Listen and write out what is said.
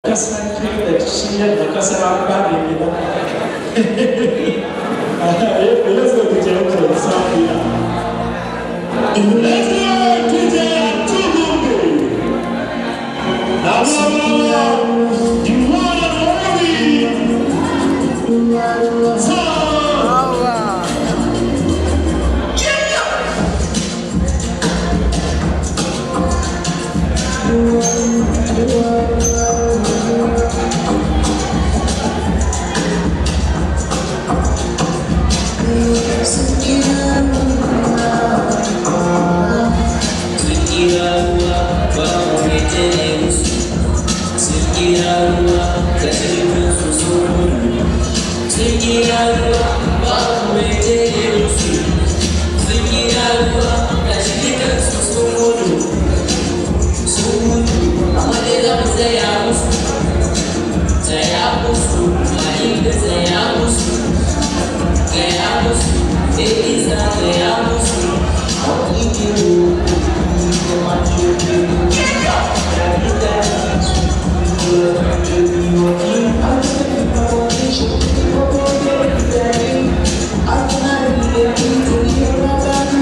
kasan da shi yadda kasar an ba da gida let's go to Jerusalem South let's go to Jerusalem now you want to worry so Take it out,